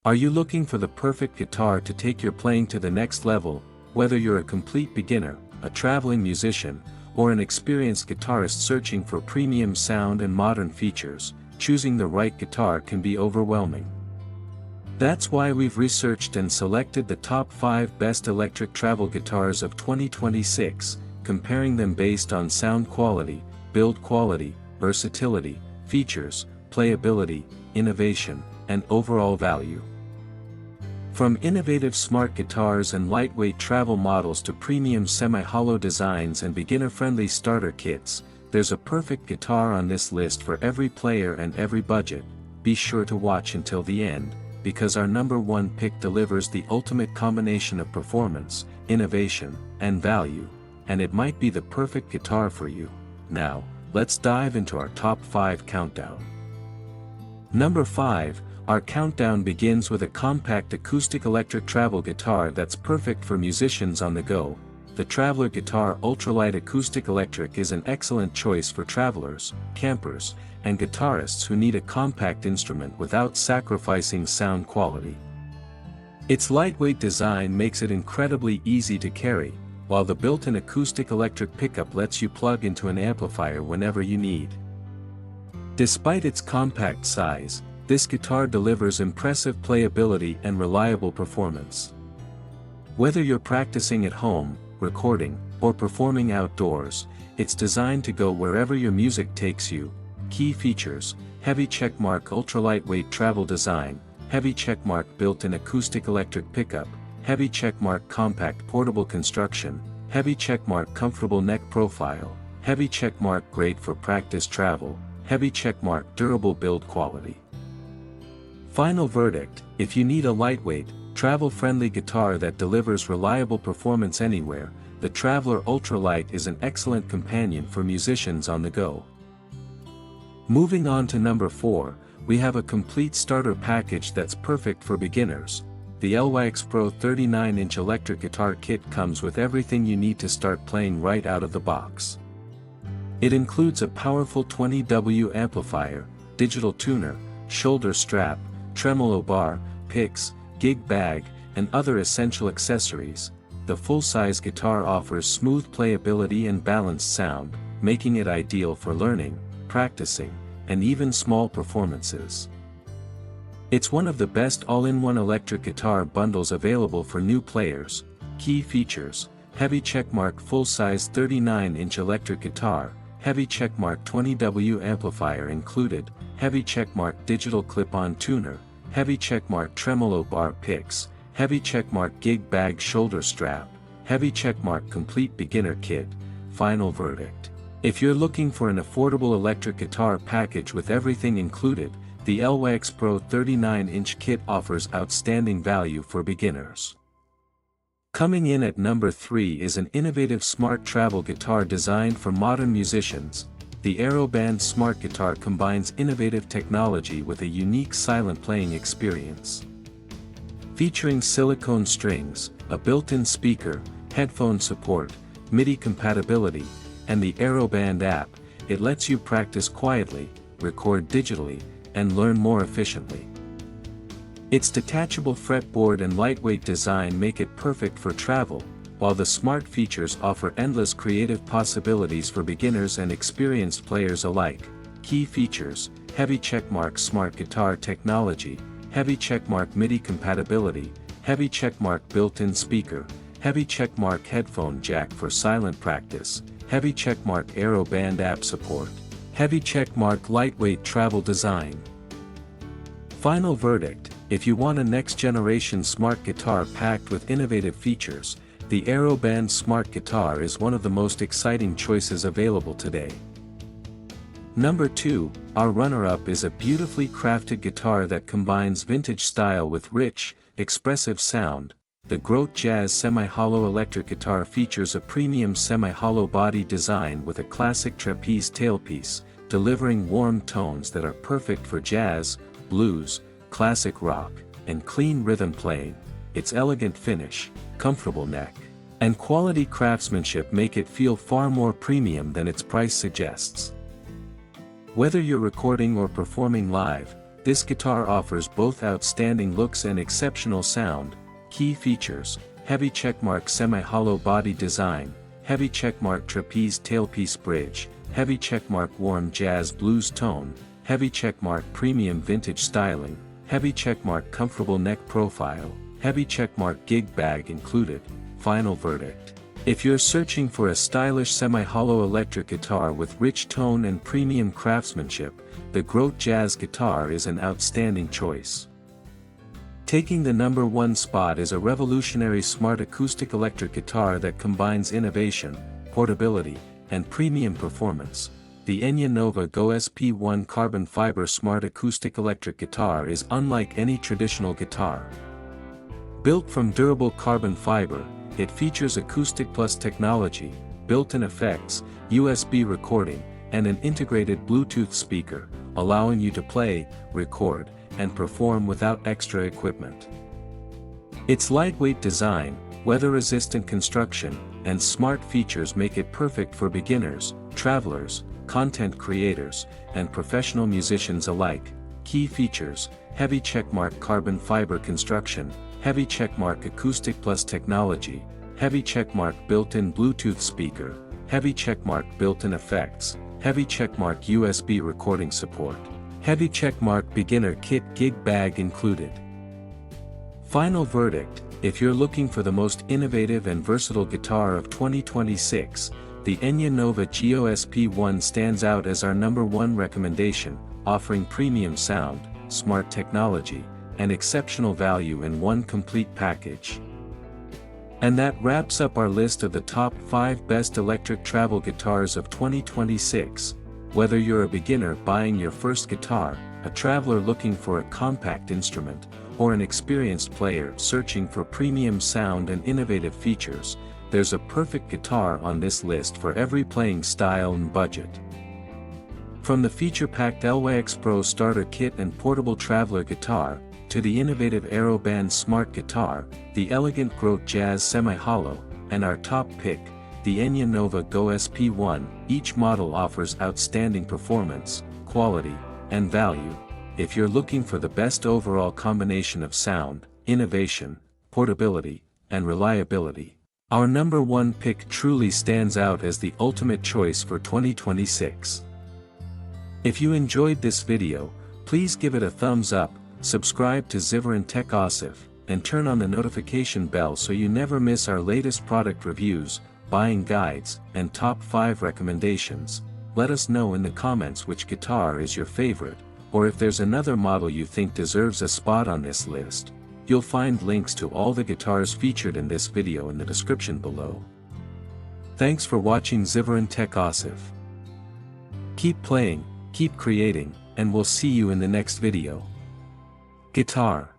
Are you looking for the perfect guitar to take your playing to the next level? Whether you're a complete beginner, a traveling musician, or an experienced guitarist searching for premium sound and modern features, choosing the right guitar can be overwhelming. That's why we've researched and selected the top 5 best electric travel guitars of 2026, comparing them based on sound quality, build quality, versatility, features, playability, innovation, and overall value. From innovative smart guitars and lightweight travel models to premium semi-hollow designs and beginner-friendly starter kits, there's a perfect guitar on this list for every player and every budget. Be sure to watch until the end, because our number 1 pick delivers the ultimate combination of performance, innovation, and value, and it might be the perfect guitar for you. Now, let's dive into our top 5 countdown. Number 5. Our countdown begins with a compact acoustic-electric travel guitar that's perfect for musicians on the go. The Traveler Guitar Ultralight Acoustic-Electric is an excellent choice for travelers, campers, and guitarists who need a compact instrument without sacrificing sound quality. Its lightweight design makes it incredibly easy to carry, while the built-in acoustic-electric pickup lets you plug into an amplifier whenever you need. Despite its compact size, this guitar delivers impressive playability and reliable performance. Whether you're practicing at home, recording, or performing outdoors, it's designed to go wherever your music takes you. Key features: heavy checkmark ultra-lightweight travel design, heavy checkmark built-in acoustic-electric pickup, heavy checkmark compact portable construction, heavy checkmark comfortable neck profile, heavy checkmark great for practice travel, heavy checkmark durable build quality. Final verdict: if you need a lightweight, travel-friendly guitar that delivers reliable performance anywhere, the Traveler Ultralight is an excellent companion for musicians on the go. Moving on to number 4, we have a complete starter package that's perfect for beginners. The LyxPro 39-inch electric guitar kit comes with everything you need to start playing right out of the box. It includes a powerful 20W amplifier, digital tuner, shoulder strap, tremolo bar, picks, gig bag, and other essential accessories. The full-size guitar offers smooth playability and balanced sound, making it ideal for learning, practicing, and even small performances. It's one of the best all-in-one electric guitar bundles available for new players. Key features: heavy checkmark full-size 39-inch electric guitar, heavy checkmark 20W amplifier included, heavy checkmark digital clip-on tuner, heavy checkmark tremolo bar picks, heavy checkmark gig bag shoulder strap, heavy checkmark complete beginner kit. Final verdict: if you're looking for an affordable electric guitar package with everything included, the LyxPro 39-inch kit offers outstanding value for beginners. Coming in at number 3 is an innovative smart travel guitar designed for modern musicians. The AeroBand smart guitar combines innovative technology with a unique silent playing experience. Featuring silicone strings, a built-in speaker, headphone support, MIDI compatibility, and the AeroBand app, it lets you practice quietly, record digitally, and learn more efficiently. Its detachable fretboard and lightweight design make it perfect for travel, while the smart features offer endless creative possibilities for beginners and experienced players alike. Key features: heavy checkmark smart guitar technology, heavy checkmark MIDI compatibility, heavy checkmark built-in speaker, heavy checkmark headphone jack for silent practice, heavy checkmark AeroBand app support, heavy checkmark lightweight travel design. Final verdict: if you want a next-generation smart guitar packed with innovative features, the AeroBand smart guitar is one of the most exciting choices available today. Number 2, our runner-up is a beautifully crafted guitar that combines vintage style with rich, expressive sound. The GROTE Jazz Semi-Hollow Electric Guitar features a premium semi-hollow body design with a classic trapeze tailpiece, delivering warm tones that are perfect for jazz, blues, classic rock, and clean rhythm playing. Its elegant finish, comfortable neck, and quality craftsmanship make it feel far more premium than its price suggests. Whether you're recording or performing live, This guitar offers both outstanding looks and exceptional sound. Key features: heavy checkmark semi-hollow body design, heavy checkmark trapeze tailpiece bridge, heavy checkmark warm jazz blues tone, heavy checkmark premium vintage styling, heavy checkmark comfortable neck profile, heavy checkmark gig bag included. Final verdict: if you're searching for a stylish semi-hollow electric guitar with rich tone and premium craftsmanship, the GROTE Jazz guitar is an outstanding choice. Taking the #1 spot is a revolutionary smart acoustic-electric guitar that combines innovation, portability, and premium performance. The Enya Nova Go SP1 carbon fiber smart acoustic-electric guitar is unlike any traditional guitar. Built from durable carbon fiber, it features AcousticPlus technology, built-in effects, USB recording, and an integrated Bluetooth speaker, allowing you to play, record, and perform without extra equipment. Its lightweight design, weather-resistant construction, and smart features make it perfect for beginners, travelers, content creators, and professional musicians alike. Key features: heavy checkmark carbon fiber construction, heavy checkmark AcousticPlus technology, heavy checkmark built-in Bluetooth speaker, heavy checkmark built-in effects, heavy checkmark USB recording support, heavy checkmark beginner kit gig bag included. Final verdict: if you're looking for the most innovative and versatile guitar of 2026, the Enya Nova Go SP1 stands out as our #1 recommendation, offering premium sound, smart technology, and exceptional value in one complete package. And that wraps up our list of the top 5 best electric travel guitars of 2026. Whether you're a beginner buying your first guitar, a traveler looking for a compact instrument, or an experienced player searching for premium sound and innovative features, there's a perfect guitar on this list for every playing style and budget. From the feature-packed LyxPro starter kit and portable traveler guitar, to the innovative AeroBand smart guitar, the elegant GROTE Jazz semi-hollow, and our top pick, the Enya Nova Go SP1, each model offers outstanding performance, quality, and value. If you're looking for the best overall combination of sound, innovation, portability, and reliability, our #1 pick truly stands out as the ultimate choice for 2026. If you enjoyed this video, please give it a thumbs up, subscribe to Zyveron Tech Asif, and turn on the notification bell so you never miss our latest product reviews, buying guides, and top 5 recommendations. Let us know in the comments which guitar is your favorite, or if there's another model you think deserves a spot on this list. You'll find links to all the guitars featured in this video in the description below. Thanks for watching Zyveron Tech Asif. Keep playing, keep creating, and we'll see you in the next video. Guitar.